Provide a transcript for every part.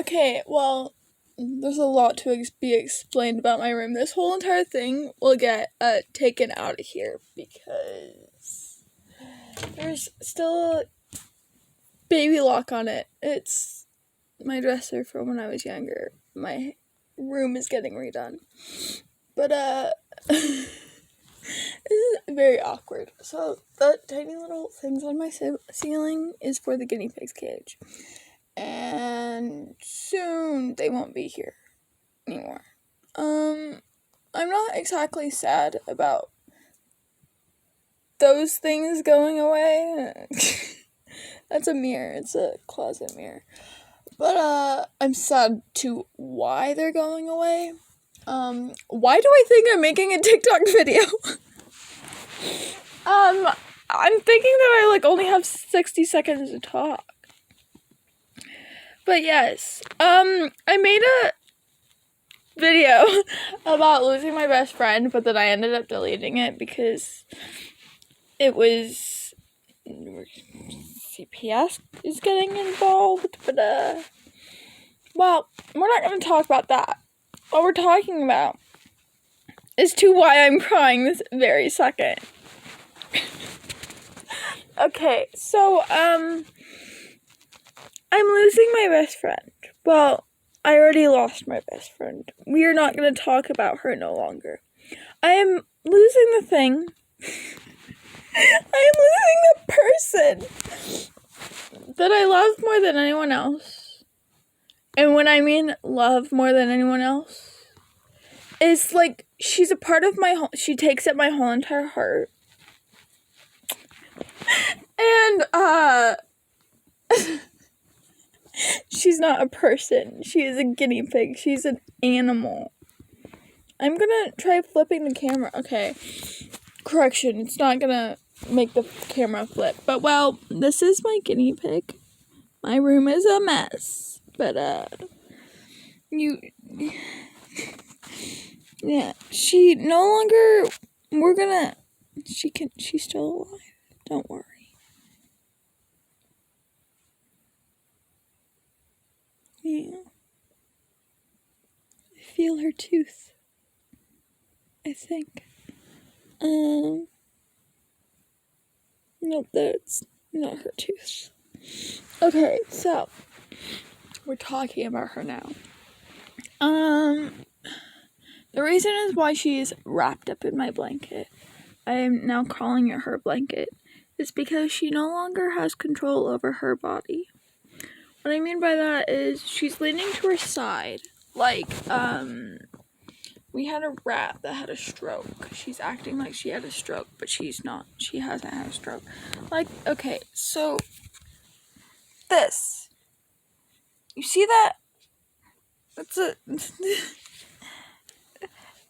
Okay, well, there's a lot to be explained about my room. This whole entire thing will get taken out of here because there's still a baby lock on it. It's my dresser from when I was younger. My room is getting redone. But, this is very awkward. So, the tiny little things on my ceiling is for the guinea pig's cage. And soon they won't be here anymore. I'm not exactly sad about those things going away. That's a mirror. It's a closet mirror. But, I'm sad to why they're going away. Why do I think I'm making a TikTok video? I'm thinking that I, only have 60 seconds to talk. But yes, I made a video about losing my best friend, but then I ended up deleting it because it was CPS is getting involved, but well, we're not going to talk about that. What we're talking about is to why I'm crying this very second. Okay, so, I'm losing my best friend. Well, I already lost my best friend. We are not going to talk about her no longer. I am losing the thing. I am losing the person that I love more than anyone else. And when I mean love more than anyone else, it's she's a part of my she takes up my whole entire heart. And, she's not a person. She is a guinea pig. She's an animal. I'm gonna try flipping the camera. Okay. Correction. It's not gonna make the camera flip. But, well, this is my guinea pig. My room is a mess. But, yeah. She no longer, she's still alive. Don't worry. Yeah. I feel her tooth. I think. Nope, that's not her tooth. Okay, so we're talking about her now. The reason is why she's wrapped up in my blanket. I am now calling it her blanket. Is because she no longer has control over her body. What I mean by that is she's leaning to her side. We had a rat that had a stroke. She's acting like she had a stroke, but she's not. She hasn't had a stroke. Okay, so this. You see that?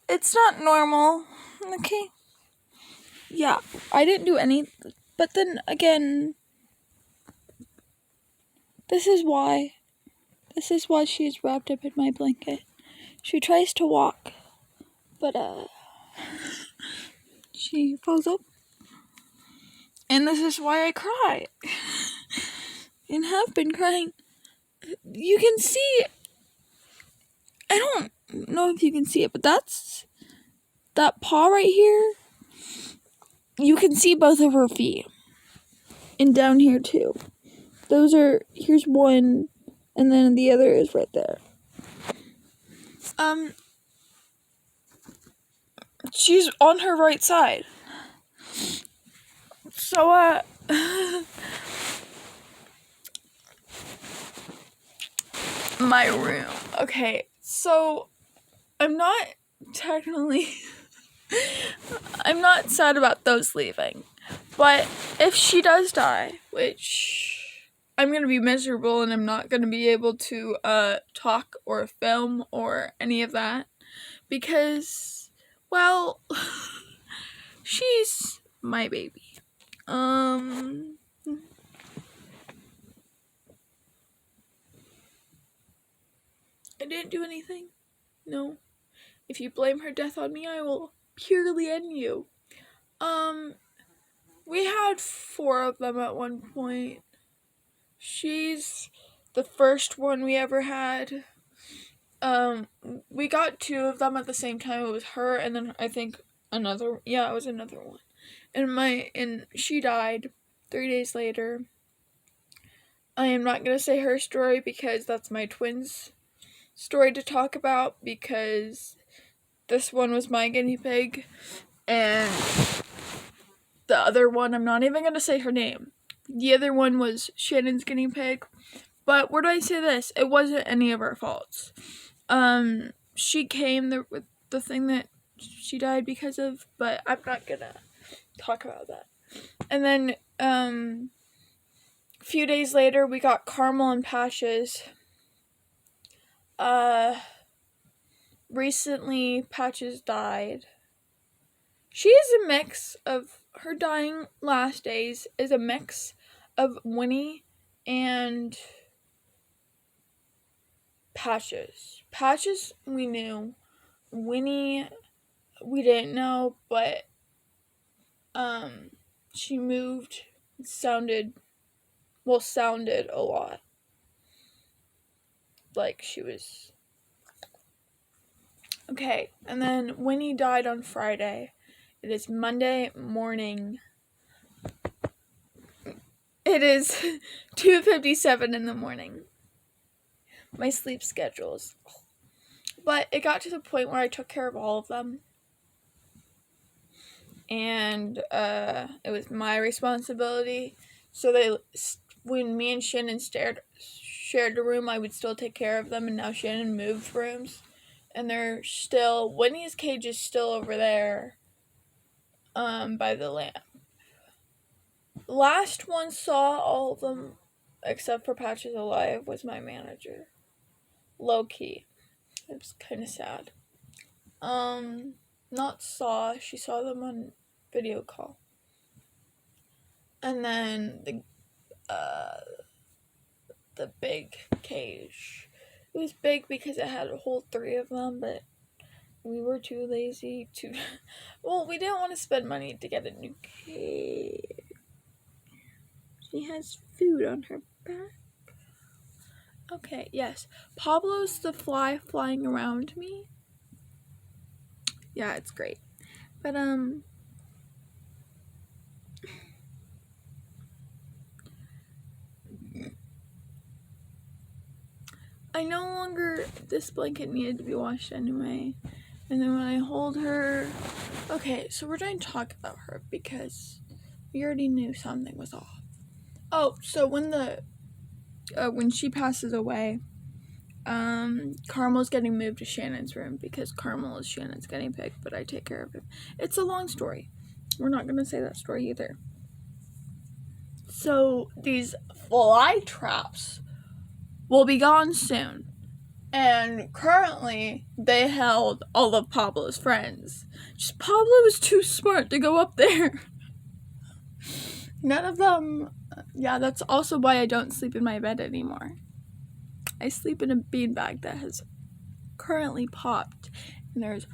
It's not normal, okay? Yeah, I didn't do any, but then again, this is why she's wrapped up in my blanket. She tries to walk, but, she falls up. And this is why I cry. And have been crying. You can see, I don't know if you can see it, but that paw right here. You can see both of her feet. And down here too. Here's one, and then the other is right there. She's on her right side. So, my room. Okay, so I'm not technically I'm not sad about those leaving. But if she does die, which I'm going to be miserable and I'm not going to be able to talk or film or any of that because, well, she's my baby. I didn't do anything. No. If you blame her death on me, I will purely end you. We had 4 of them at one point. She's the first one we ever had. We got 2 of them at the same time. It was her and then I think another. Yeah, it was another one. And she died 3 days later. I am not gonna say her story because that's my twin's story to talk about, because this one was my guinea pig, and the other one, I'm not even gonna say her name. The other one was Shannon's guinea pig. But where do I say this? It wasn't any of our faults. She came there with the thing that she died because of, but I'm not gonna talk about that. And then, a few days later, we got Caramel and Patches. Recently, Patches died. She is a mix of, her dying last days is a mix of Winnie and Patches. Patches we knew. Winnie we didn't know, but she moved, sounded a lot like she was. Okay, and then Winnie died on Friday. It is Monday morning. It is 2:57 in the morning. My sleep schedules. But it got to the point where I took care of all of them. And it was my responsibility. So when me and Shannon shared a room, I would still take care of them. And now Shannon moved rooms. And they're still, Winnie's cage is still over there by the lamp. Last one saw all of them, except for Patches alive, was my manager. Low key. It was kind of sad. She saw them on video call. And then the big cage. It was big because it had a whole 3 of them, but we were too lazy to, well, we didn't want to spend money to get a new cage. She has food on her back. Okay, yes. Pablo's the fly flying around me. Yeah, it's great. But, I no longer, this blanket needed to be washed anyway. And then when I hold her, okay, so we're going to talk about her because we already knew something was off. Oh, so when she passes away, Caramel's getting moved to Shannon's room because Caramel is Shannon's guinea pig, but I take care of him. It's a long story. We're not going to say that story either. So these fly traps will be gone soon. And currently, they held all of Pablo's friends. Just Pablo was too smart to go up there. None of them. Yeah, that's also why I don't sleep in my bed anymore. I sleep in a beanbag that has currently popped. And there's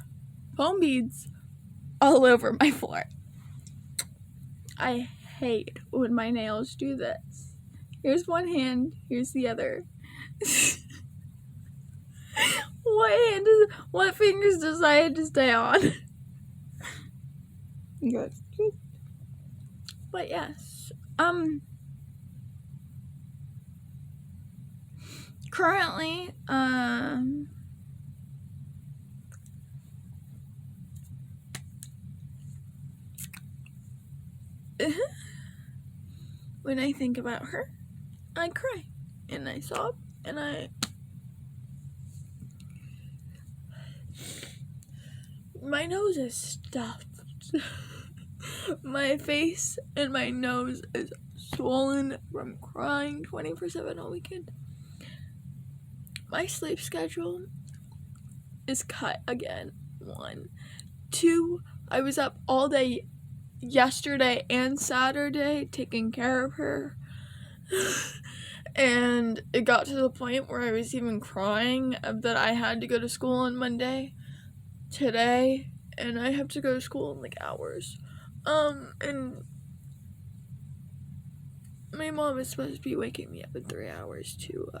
foam beads all over my floor. I hate when my nails do this. Here's one hand, here's the other. What fingers decide to stay on? Good. But yes, currently, when I think about her, I cry, and I sob, and my nose is stuffed. My face and my nose is swollen from crying 24/7 all weekend. My sleep schedule is cut again. 1. 2, I was up all day yesterday and Saturday taking care of her. And it got to the point where I was even crying that I had to go to school on Monday today, and I have to go to school in like hours. And my mom is supposed to be waking me up in 3 hours to,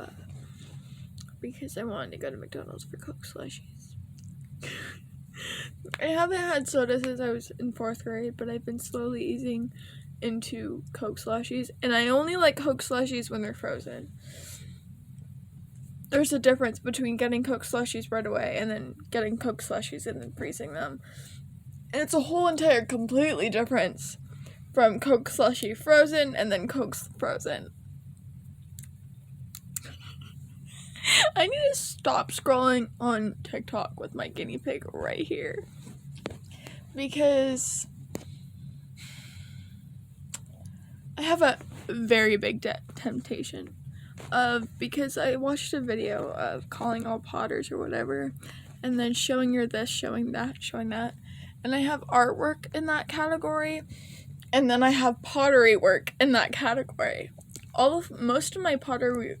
because I wanted to go to McDonald's for Coke slushies. I haven't had soda since I was in 4th grade, but I've been slowly easing into Coke slushies, and I only like Coke slushies when they're frozen. There's a difference between getting Coke slushies right away and then getting Coke slushies and then freezing them. And it's a whole entire completely difference from Coke slushie frozen and then Coke frozen. I need to stop scrolling on TikTok with my guinea pig right here. Because I have a very big temptation because I watched a video of calling all potters or whatever, and then showing her this, showing that, and I have artwork in that category, and then I have pottery work in that category. Most of my pottery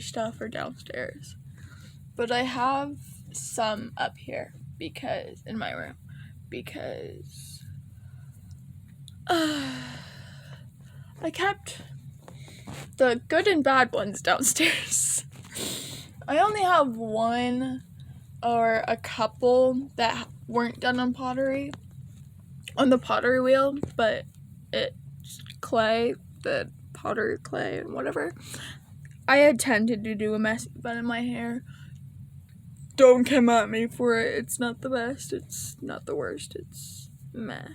stuff are downstairs, but I have some up here because in my room because I kept the good and bad ones downstairs. I only have one or a couple that weren't done on the pottery wheel, but it's clay, the pottery clay and whatever. I attempted to do a messy bun in my hair. Don't come at me for it. It's not the best. It's not the worst. It's meh.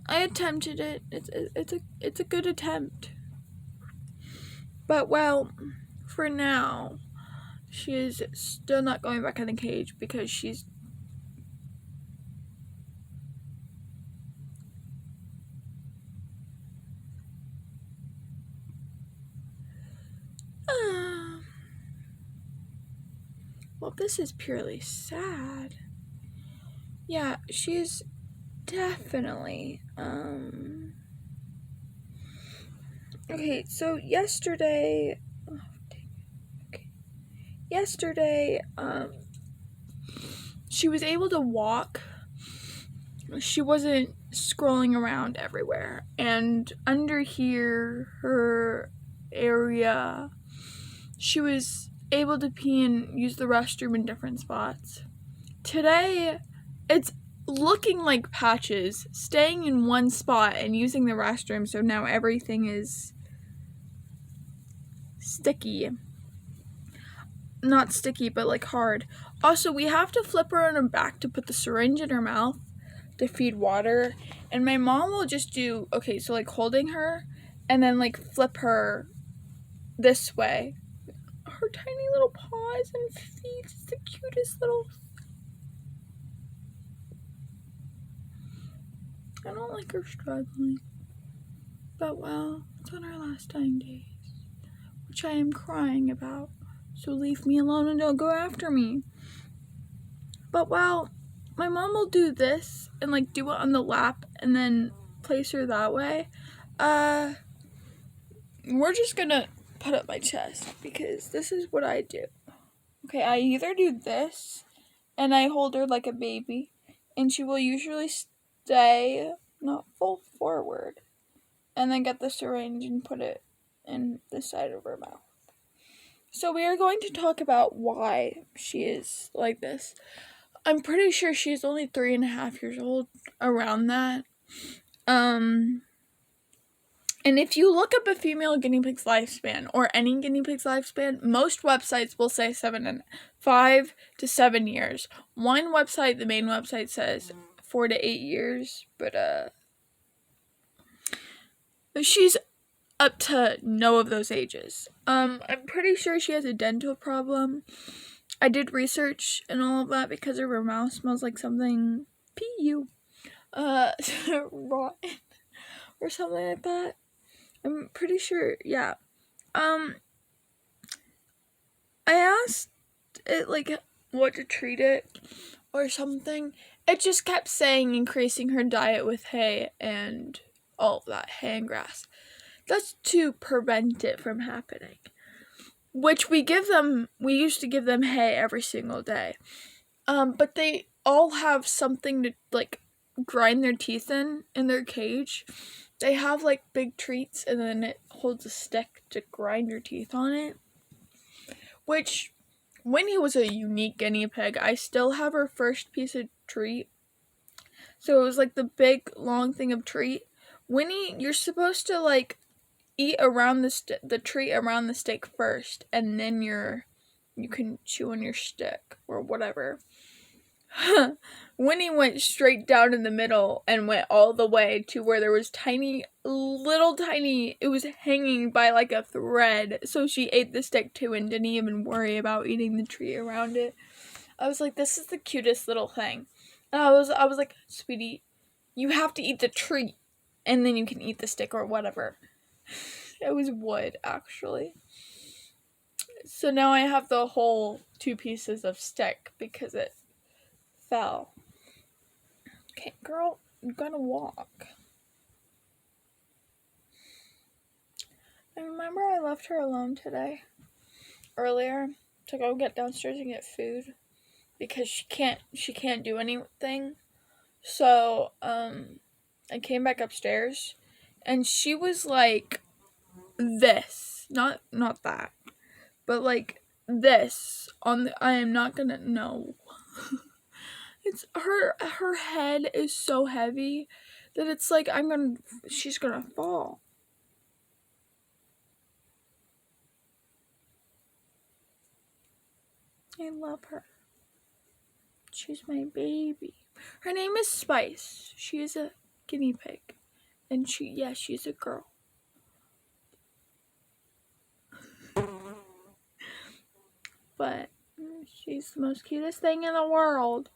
I attempted it. It's a good attempt. But well, for now, she is still not going back in the cage because she's well, this is purely sad. Yeah, she's definitely okay, so yesterday she was able to walk. She wasn't scrolling around everywhere, and under here, her area, she was able to pee and use the restroom in different spots. Today, it's looking like patches, staying in one spot and using the restroom, so now everything is sticky. Not sticky, but like hard. Also, we have to flip her on her back to put the syringe in her mouth to feed water, and my mom will just do, okay, so like holding her and then like flip her this way. Her tiny little paws and feet, it's the cutest little. I don't like her struggling, but well, it's on her last dying days, which I am crying about, so leave me alone and don't go after me. But well, my mom will do this and like do it on the lap and then place her that way. We're just gonna put up my chest because this is what I do. Okay, I either do this and I hold her like a baby, and she will usually stay not full forward, and then get the syringe and put it in the side of her mouth. So we are going to talk about why she is like this. I'm pretty sure she's only 3.5 years old, around that. And if you look up a female guinea pig's lifespan, or any guinea pig's lifespan, most websites will say 5 to 7 years. One website, the main website, says 4 to 8 years, but she's up to no of those ages. I'm pretty sure she has a dental problem. I did research and all of that because her mouth smells like something rotten or something like that. I'm pretty sure, yeah. I asked it like what to treat it or something. It just kept saying increasing her diet with hay and all of that, hay and grass. That's to prevent it from happening. Which we used to give them hay every single day. But they all have something to like grind their teeth in their cage. they have like big treats and then it holds a stick to grind your teeth on it. Which, Winnie was a unique guinea pig. I still have her first piece of treat. So it was like the big long thing of treat. Winnie, you're supposed to like eat around the treat around the stick first, and then you can chew on your stick or whatever. Winnie went straight down in the middle and went all the way to where there was little tiny, it was hanging by like a thread. So she ate the stick too and didn't even worry about eating the treat around it. I was like, this is the cutest little thing. And I was like, sweetie, you have to eat the treat and then you can eat the stick or whatever. It was wood, actually. So now I have the whole 2 pieces of stick because it fell. Okay, girl, I'm gonna walk. I remember I left her alone today, earlier, to go get downstairs and get food because she can't do anything. So, I came back upstairs and she was like this, not that, but like this on the, I am not gonna, no. It's her head is so heavy that it's like she's gonna fall. I love her. She's my baby. Her name is Spice. She is a guinea pig. And she's a girl. But she's the most cutest thing in the world.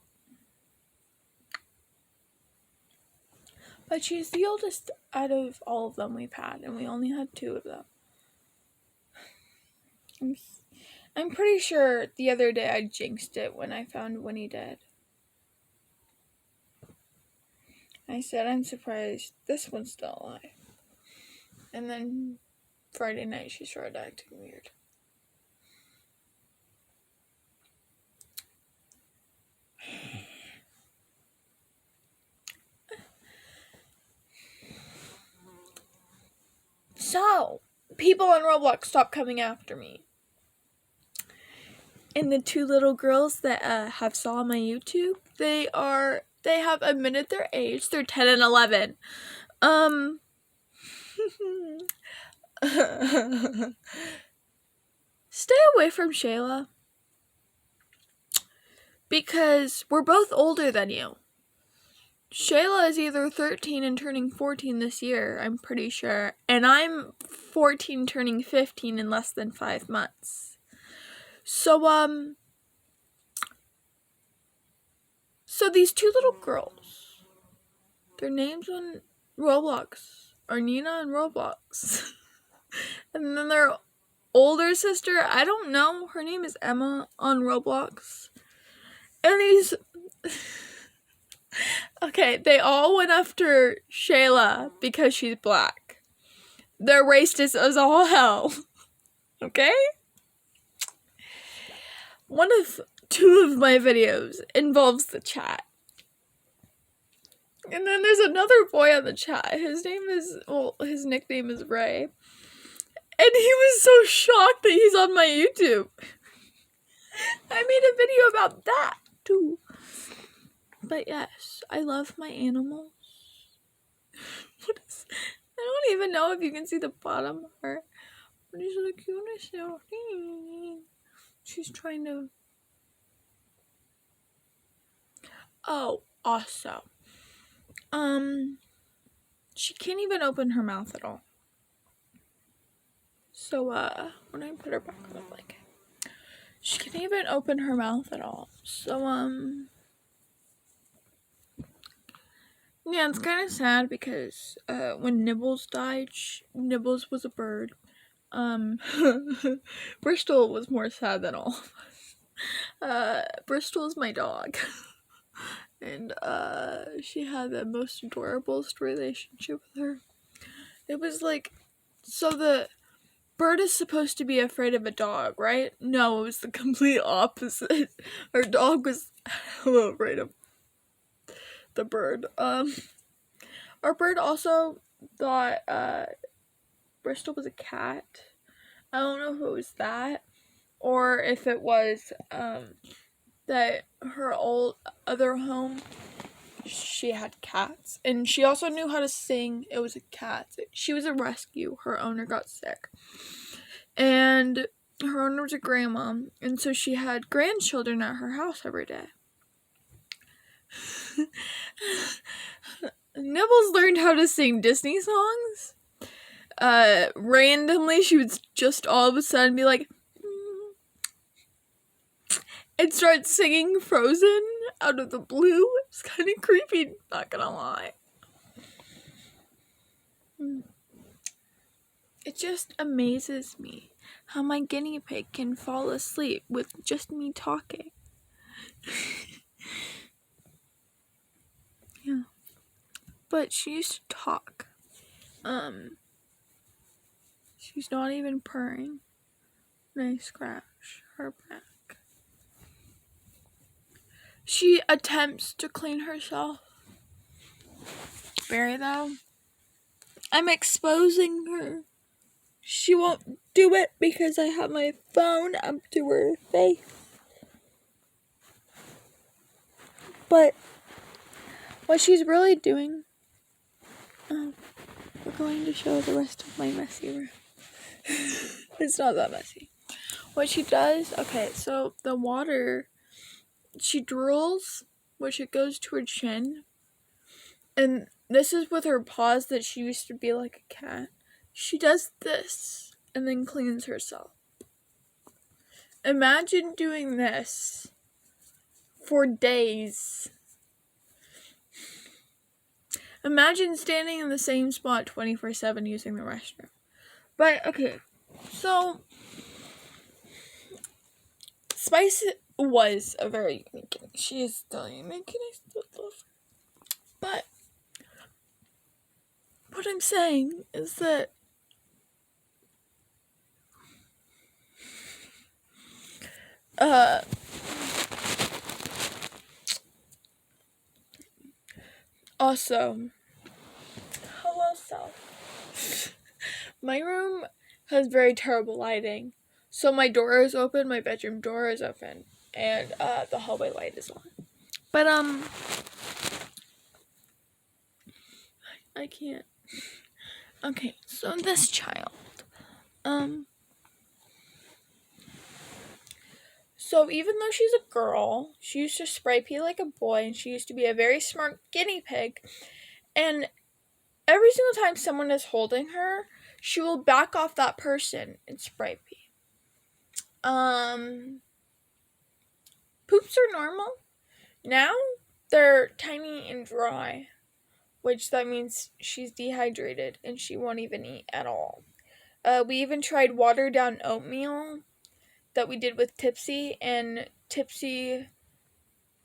But she's the oldest out of all of them we've had, and we only had 2 of them. I'm pretty sure the other day I jinxed it when I found Winnie dead. I said, I'm surprised this one's still alive. And then Friday night she started acting weird. So, people on Roblox stop coming after me. And the 2 little girls that have saw my YouTube, they have admitted their age. They're 10 and 11. Stay away from Shayla. Because we're both older than you. Shayla is either 13 and turning 14 this year, I'm pretty sure. And I'm 14 turning 15 in less than 5 months. So these 2 little girls, their names on Roblox are Nina and Roblox. And then their older sister, I don't know, her name is Emma on Roblox. And these... Okay, they all went after Shayla because she's black. They're racist as all hell. Okay? 2 of my videos involves the chat. And then there's another boy on the chat. His nickname is Ray. And he was so shocked that he's on my YouTube. I made a video about that, too. But yes, I love my animals. I don't even know if you can see the bottom of her. But she's the cutest little thing. She's trying to... Oh, awesome. She can't even open her mouth at all. So, when I put her back on the blanket, she can't even open her mouth at all. So, yeah, it's kind of sad because, when Nibbles died, Nibbles was a bird. Bristol was more sad than all of us. Bristol is my dog. And, she had the most adorable relationship with her. It was like, so the bird is supposed to be afraid of a dog, right? No, it was the complete opposite. Our dog was hella afraid of the bird. Our bird also thought Bristol was a cat. I don't know if it was that or if it was that her old other home, she had cats, and she also knew how to sing. It was a cat. She was a rescue. Her owner got sick, and her owner was a grandma, and so she had grandchildren at her house every day. Nibbles learned how to sing Disney songs. Randomly, she would just all of a sudden be like, and start singing Frozen out of the blue. It's kind of creepy, not gonna lie. It just amazes me how my guinea pig can fall asleep with just me talking. Yeah. But she used to talk. She's not even purring. And I scratch her back. She attempts to clean herself. Barry, though, I'm exposing her. She won't do it because I have my phone up to her face. But what she's really doing, we're going to show the rest of my messy room. It's not that messy. What she does, okay, so the water, she drools, which it goes to her chin. And this is with her paws that she used to be like a cat. She does this and then cleans herself. Imagine doing this for days. Imagine standing in the same spot 24/7 using the restroom. But, okay, so Spice was a very unique kitty. She is still unique and I still love her. But what I'm saying is that also, hello self. My room has very terrible lighting. So my door is open, my bedroom door is open, and the hallway light is on. But I can't. Okay, so this child. So even though she's a girl, she used to spray pee like a boy, and she used to be a very smart guinea pig. And every single time someone is holding her, she will back off that person and spray pee. Poops are normal. Now they're tiny and dry, which that means she's dehydrated and she won't even eat at all. We even tried watered down oatmeal that we did with Tipsy, and Tipsy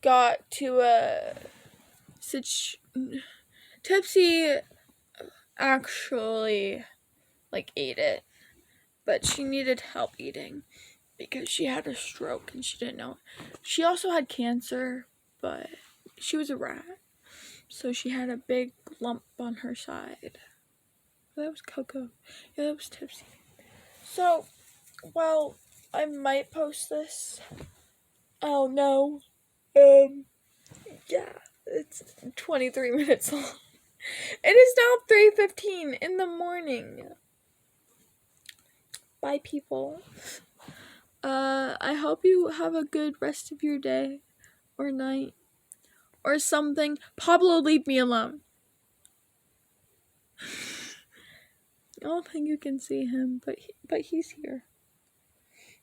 got to Tipsy actually ate it, but she needed help eating because she had a stroke and she didn't know. She also had cancer, but she was a rat, so she had a big lump on her side. That was Coco. Yeah, that was Tipsy. So, well, I might post this. Oh no. Yeah, it's 23 minutes long. It is now 3:15 in the morning. Bye, people. I hope you have a good rest of your day or night or something. Pablo, leave me alone. I don't think you can see him, but he's here.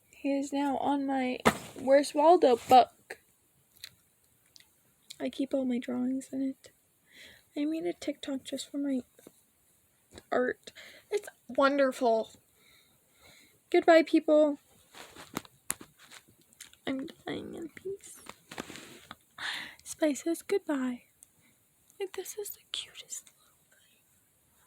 He is now on my Where's Waldo book. I keep all my drawings in it. I made a TikTok just for my art. It's wonderful. Goodbye, people. I'm dying in peace. Spice says goodbye. Like, this is the cutest thing.